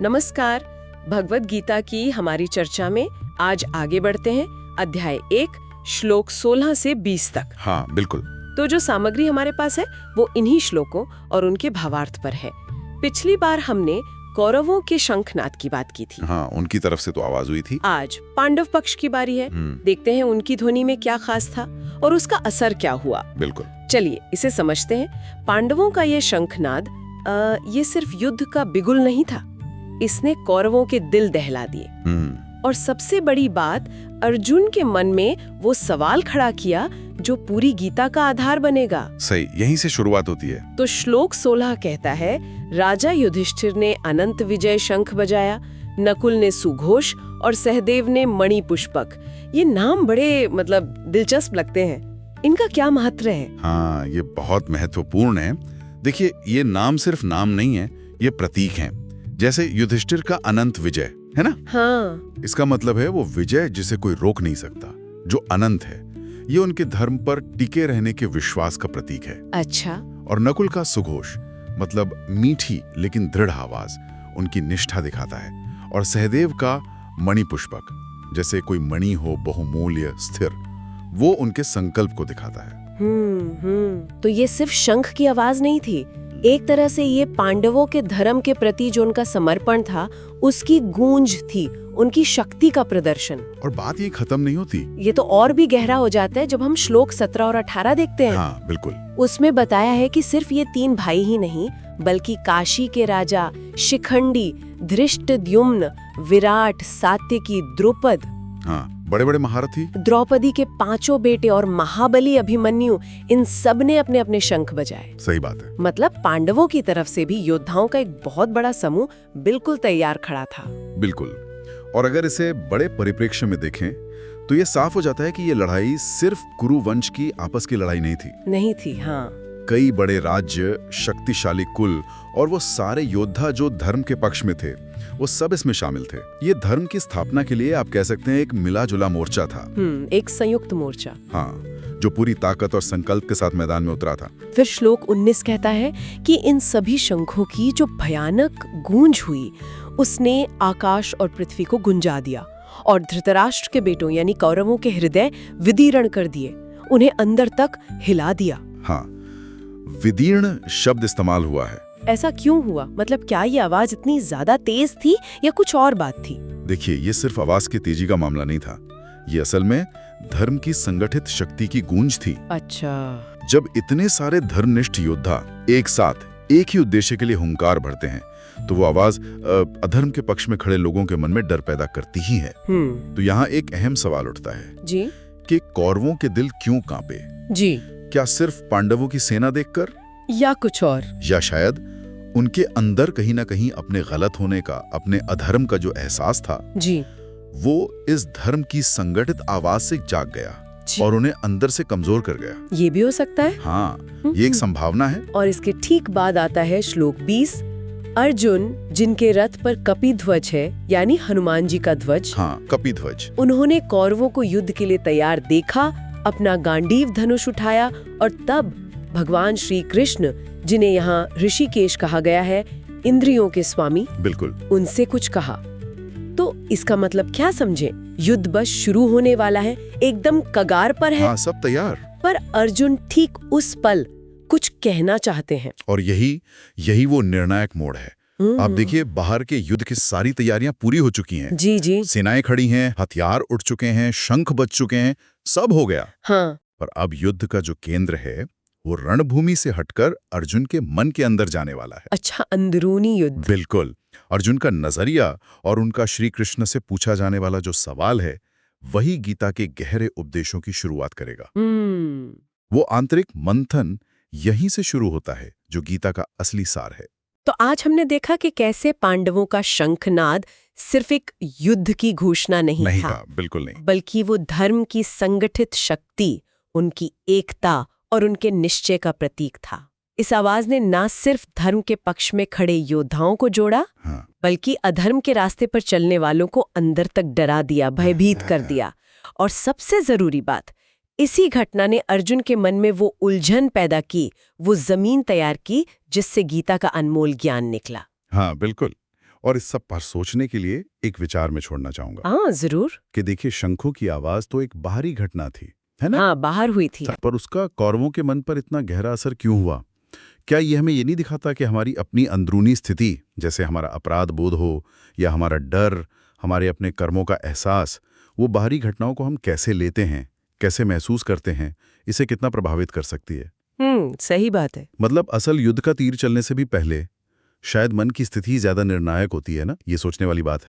नमस्कार। भगवद गीता की हमारी चर्चा में आज आगे बढ़ते हैं। अध्याय 1 श्लोक 16 से 20 तक। हाँ बिल्कुल। तो जो सामग्री हमारे पास है वो इन्हीं श्लोकों और उनके भावार्थ पर है। पिछली बार हमने कौरवों के शंखनाद की बात की थी। हाँ, उनकी तरफ से तो आवाज हुई थी। आज पांडव पक्ष की बारी है। देखते हैं उनकी ध्वनि में क्या खास था और उसका असर क्या हुआ। बिल्कुल। चलिए इसे समझते हैं। पांडवों का ये शंखनाद ये सिर्फ युद्ध का बिगुल नहीं था, इसने कौरवों के दिल दहला दिए। और सबसे बड़ी बात, अर्जुन के मन में वो सवाल खड़ा किया जो पूरी गीता का आधार बनेगा। सही, यहीं से शुरुआत होती है। तो श्लोक 16 कहता है, राजा युधिष्ठिर ने अनंत विजय शंख बजाया, नकुल ने सुघोष और सहदेव ने मणि पुष्पक। ये नाम बड़े दिलचस्प लगते हैं। इनका क्या महत्व है? हाँ, ये बहुत महत्वपूर्ण है। देखिए, ये नाम सिर्फ नाम नहीं है, ये प्रतीक हैं। जैसे युधिष्ठिर का अनंत विजय है ना। हाँ। इसका मतलब है वो विजय जिसे कोई रोक नहीं सकता, जो अनंत है। ये उनके धर्म पर टिके रहने के विश्वास का प्रतीक है। अच्छा। और नकुल का सुघोष मतलब मीठी लेकिन दृढ़ आवाज, उनकी निष्ठा दिखाता है। और सहदेव का मणि पुष्पक, जैसे कोई मणि हो बहुमूल्य स्थिर, वो उनके संकल्प को दिखाता है। तो ये सिर्फ शंख की आवाज नहीं थी, एक तरह से ये पांडवों के धर्म के प्रति जो उनका समर्पण था उसकी गूंज थी, उनकी शक्ति का प्रदर्शन। और बात ये खत्म नहीं होती, ये तो और भी गहरा हो जाता है जब हम श्लोक 17 और 18 देखते हैं। हाँ बिल्कुल। उसमें बताया है कि सिर्फ ये 3 भाई ही नहीं, बल्कि काशी के राजा शिखंडी, धृष्टद्युम्न, विराट, सात्यकी, द्रुपद, हाँ बड़े बड़े महारथी, द्रौपदी के 5 बेटे और महाबली अभिमन्यु, इन सब ने अपने अपने शंख बजाए। सही बात है। मतलब पांडवों की तरफ से भी योद्धाओं का एक बहुत बड़ा समूह बिल्कुल तैयार खड़ा था। बिल्कुल। और अगर इसे बड़े परिप्रेक्ष्य में देखें तो ये साफ हो जाता है कि ये लड़ाई सिर्फ कुरु वंश की आपस की लड़ाई नहीं थी। हाँ। कई बड़े राज्य, शक्तिशाली कुल और वो सारे योद्धा जो धर्म के पक्ष में थे, वो सब इसमें शामिल थे। ये धर्म की स्थापना के लिए आप कह सकते हैं एक मिला जुला मोर्चा था। एक संयुक्त मोर्चा। हाँ, जो पूरी ताकत और संकल्प के साथ मैदान में उतरा था। फिर श्लोक 19 कहता है कि इन सभी शंखों की जो भयानक गूंज हुई, उसने आकाश और पृथ्वी को गुंजा दिया और धृतराष्ट्र के बेटों यानी कौरवों के हृदय विदीर्ण कर दिए, उन्हें अंदर तक हिला दिया। हाँ, विदीर्ण शब्द इस्तेमाल हुआ है। ऐसा क्यों हुआ? क्या ये आवाज इतनी ज्यादा तेज थी या कुछ और बात थी? देखिए, ये सिर्फ आवाज की तेजी का मामला नहीं था, ये असल में धर्म की संगठित शक्ति की गूंज थी। अच्छा। जब इतने सारे धर्मनिष्ठ योद्धा एक साथ एक ही उद्देश्य के लिए हुंकार भरते हैं, तो वो आवाज अधर्म के पक्ष में खड़े लोगों के मन में डर पैदा करती ही है। तो यहाँ एक अहम सवाल उठता है जी कि कौरवों के दिल क्यों कांपे? जी। क्या सिर्फ पांडवों की सेना देखकर, या कुछ और? या शायद उनके अंदर कहीं ना कहीं अपने गलत होने का, अपने अधर्म का जो एहसास था जी, वो इस धर्म की संगठित आवाज से जाग गया और उन्हें अंदर से कमजोर कर गया। ये भी हो सकता है। हाँ, ये एक संभावना है। और इसके ठीक बाद आता है श्लोक 20, अर्जुन जिनके रथ पर कपि ध्वज है यानी हनुमान जी का ध्वज। हाँ, कपि ध्वज। उन्होंने कौरवों को युद्ध के लिए तैयार देखा, अपना गांडीव धनुष उठाया और तब भगवान श्री कृष्ण, जिन्हें यहाँ ऋषिकेश कहा गया है, इंद्रियों के स्वामी, बिल्कुल, उनसे कुछ कहा। तो इसका मतलब क्या समझे? युद्ध बस शुरू होने वाला है, एकदम कगार पर है। हाँ, सब तैयार। पर अर्जुन ठीक उस पल कुछ कहना चाहते हैं। और यही वो निर्णायक मोड़ है। आप देखिए, बाहर के युद्ध की सारी तैयारियां पूरी हो चुकी हैं। जी जी। सेनाएं खड़ी हैं, हथियार उठ चुके हैं, शंख बज चुके हैं, सब हो गया। हाँ। पर अब युद्ध का जो केंद्र है वो रणभूमि से हटकर अर्जुन के मन के अंदर जाने वाला है। अच्छा, अंदरूनी युद्ध। बिल्कुल। अर्जुन का नजरिया और उनका श्री कृष्ण से पूछा जाने वाला जो सवाल है, वही गीता के गहरे उपदेशों की शुरुआत करेगा। वो आंतरिक मंथन यहीं से शुरू होता है, जो गीता का असली सार है। तो आज हमने देखा कि कैसे पांडवों का शंखनाद सिर्फ एक युद्ध की घोषणा नहीं था, बिल्कुल नहीं, बल्कि वो धर्म की संगठित शक्ति, उनकी एकता और उनके निश्चय का प्रतीक था। इस आवाज ने न सिर्फ धर्म के पक्ष में खड़े योद्धाओं को जोड़ा, हाँ, बल्कि अधर्म के रास्ते पर चलने वालों को अंदर तक डरा दिया, भयभीत कर दिया। और सबसे जरूरी बात, इसी घटना ने अर्जुन के मन में वो उलझन पैदा की, वो जमीन तैयार की जिससे गीता का अनमोल ज्ञान निकला। हाँ बिल्कुल। और इस सब पर सोचने के लिए एक विचार में छोड़ना चाहूंगा हाँ जरूर। कि देखिए, शंखों की आवाज तो एक बाहरी घटना थी, है ना? हाँ, बाहर हुई थी। पर उसका कौरवों के मन पर इतना गहरा असर क्यों हुआ? क्या ये हमें ये नहीं दिखाता कि हमारी अपनी अंदरूनी स्थिति, जैसे हमारा अपराध बोध हो या हमारा डर, हमारे अपने कर्मों का एहसास, वो बाहरी घटनाओं को हम कैसे लेते हैं, कैसे महसूस करते हैं, इसे कितना प्रभावित कर सकती है? सही बात है। मतलब असल युद्ध का तीर चलने से भी पहले शायद मन की स्थिति ज्यादा निर्णायक होती है ना? ये सोचने वाली बात है।